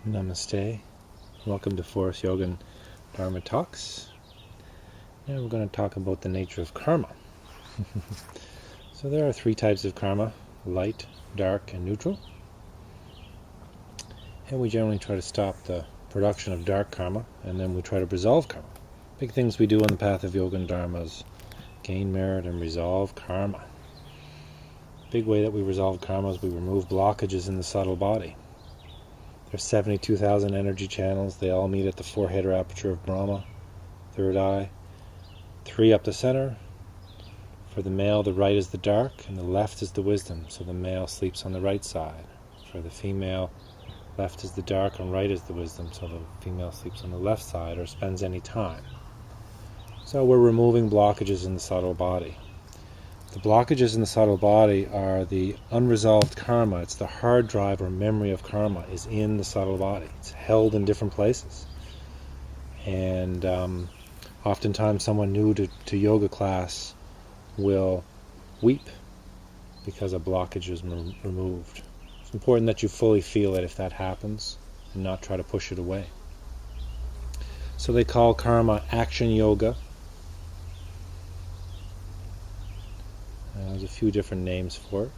Namaste. Welcome to Forest Yoga and Dharma Talks. Now we're going to talk about the nature of karma. So there are three types of karma: light, dark, and neutral. And we generally try to stop the production of dark karma, and then we try to resolve karma. Big things we do on the path of yoga and dharma is gain merit and resolve karma. Big way that we resolve karma is we remove blockages in the subtle body. There's 72,000 energy channels. They all meet at the forehead or aperture of Brahma, third eye. 3 up the center. For the male, the right is the dark, and the left is the wisdom. So the male sleeps on the right side. For the female, left is the dark and right is the wisdom. So the female sleeps on the left side or spends any time. So we're removing blockages in the subtle body. The blockages in the subtle body are the unresolved karma. It's the hard drive or memory of karma is in the subtle body. It's held in different places. And oftentimes someone new to yoga class will weep because a blockage is removed. It's important that you fully feel it if that happens and not try to push it away. So they call karma action yoga. There's a few different names for it.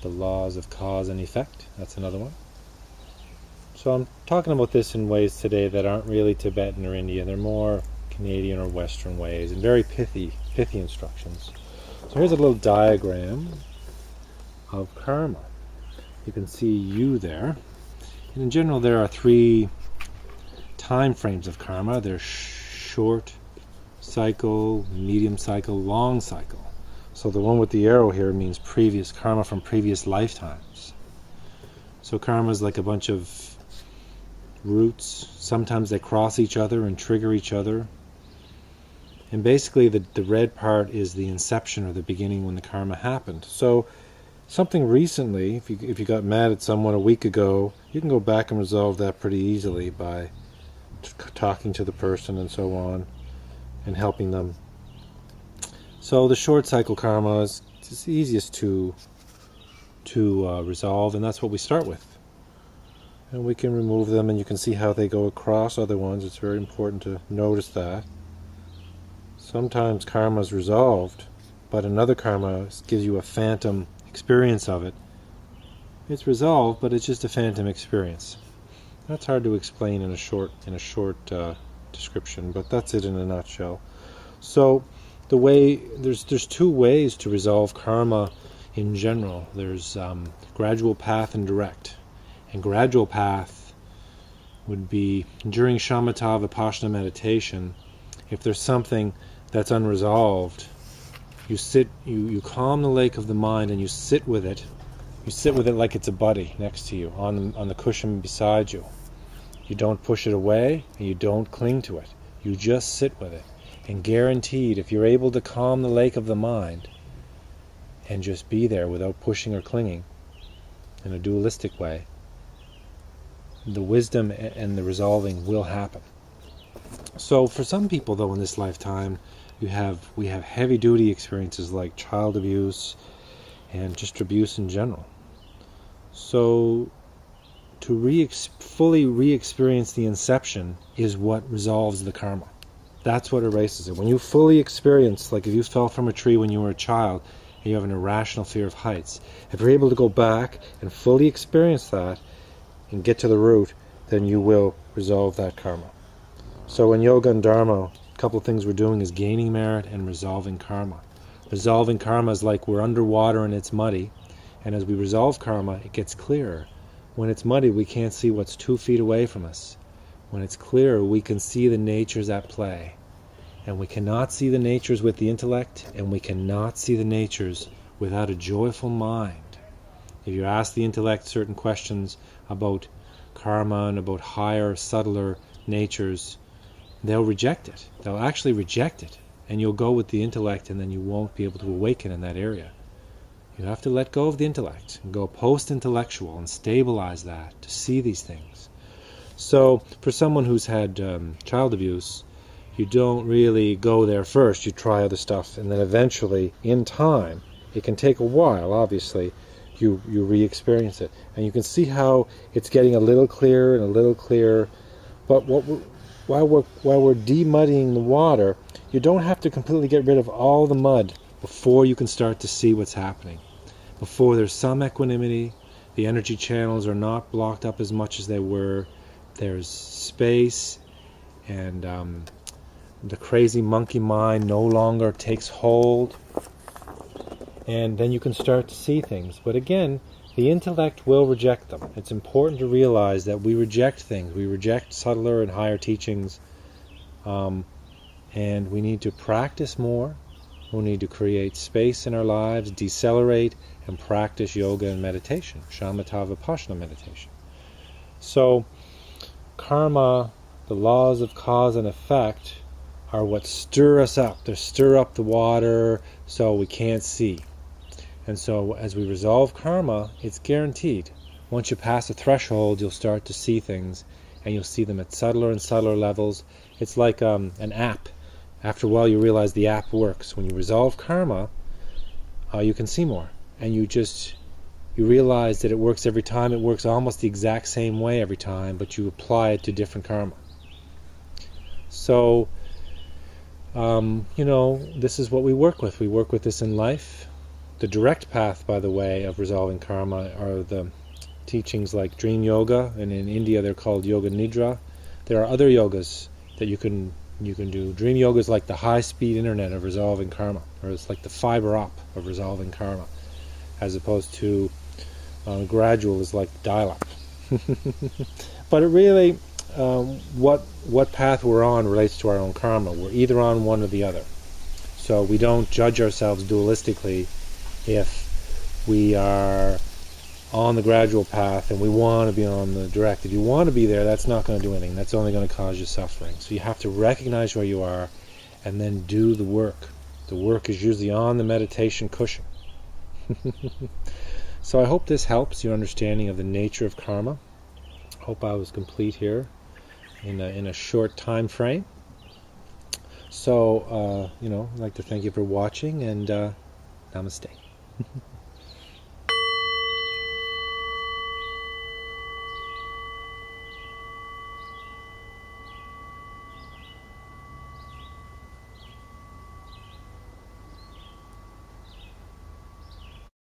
The laws of cause and effect, that's another one. So I'm talking about this in ways today that aren't really Tibetan or Indian. They're more Canadian or Western ways and very pithy instructions. So here's a little diagram of karma. You can see you there. And in general there are 3 time frames of karma. There's short cycle, medium cycle, long cycle. So the one with the arrow here means previous karma from previous lifetimes. So karma is like a bunch of roots. Sometimes they cross each other and trigger each other. And basically the red part is the inception or the beginning when the karma happened. So something recently, if you got mad at someone a week ago, you can go back and resolve that pretty easily by talking to the person and so on and helping them. So the short cycle karma is the easiest to resolve, and that's what we start with. And we can remove them, and you can see how they go across other ones. It's very important to notice that. Sometimes karma is resolved, but another karma gives you a phantom experience of it. It's resolved, but it's just a phantom experience. That's hard to explain in a short description, but that's it in a nutshell. So there's 2 ways to resolve karma in general. There's gradual path and direct. And gradual path would be during shamatha vipassana meditation. If there's something that's unresolved, you calm the lake of the mind and you sit with it. You sit with it like it's a buddy next to you on the cushion beside you. You don't push it away and you don't cling to it. You just sit with it. And guaranteed, if you're able to calm the lake of the mind and just be there without pushing or clinging in a dualistic way, the wisdom and the resolving will happen. So for some people, though, in this lifetime, we have heavy duty experiences like child abuse and just abuse in general. So to fully re-experience the inception is what resolves the karma. That's what erases it. When you fully experience, like if you fell from a tree when you were a child and you have an irrational fear of heights, if you're able to go back and fully experience that and get to the root, then you will resolve that karma. So in yoga and dharma, a couple of things we're doing is gaining merit and resolving karma. Resolving karma is like we're underwater and it's muddy, and as we resolve karma, it gets clearer. When it's muddy, we can't see what's 2 feet away from us. When it's clear, we can see the natures at play. And we cannot see the natures with the intellect, and we cannot see the natures without a joyful mind. If you ask the intellect certain questions about karma and about higher, subtler natures, they'll reject it. They'll actually reject it. And you'll go with the intellect, and then you won't be able to awaken in that area. You have to let go of the intellect and go post-intellectual and stabilize that to see these things. So for someone who's had child abuse, you don't really go there first. You try other stuff, and then eventually, in time, it can take a while, obviously, you re-experience it. And you can see how it's getting a little clearer and a little clearer. But while we're demuddying the water, you don't have to completely get rid of all the mud before you can start to see what's happening. Before there's some equanimity, the energy channels are not blocked up as much as they were. There's space, and the crazy monkey mind no longer takes hold. And then you can start to see things. But again, the intellect will reject them. It's important to realize that we reject things. We reject subtler and higher teachings. And we need to practice more. We need to create space in our lives, decelerate, and practice yoga and meditation, shamatha vipassana meditation. So, karma, the laws of cause and effect, are what stir us up. They stir up the water so we can't see. And so as we resolve karma, it's guaranteed. Once you pass a threshold, you'll start to see things, and you'll see them at subtler and subtler levels. It's like an app. After a while, you realize the app works. When you resolve karma, you can see more. And you realize that it works every time. It works almost the exact same way every time, but you apply it to different karma. So, this is what we work with. We work with this in life. The direct path, by the way, of resolving karma are the teachings like dream yoga, and in India they're called yoga nidra. There are other yogas that you can do. Dream yoga is like the high-speed internet of resolving karma, or it's like the fiber op of resolving karma, as opposed to gradual is like dial-up. But it really, what path we're on relates to our own karma. We're either on one or the other. So we don't judge ourselves dualistically if we are on the gradual path and we want to be on the direct. If you want to be there, that's not going to do anything. That's only going to cause you suffering. So you have to recognize where you are and then do the work. The work is usually on the meditation cushion. So I hope this helps your understanding of the nature of karma. I hope I was complete here in a short time frame. So, I'd like to thank you for watching, and namaste.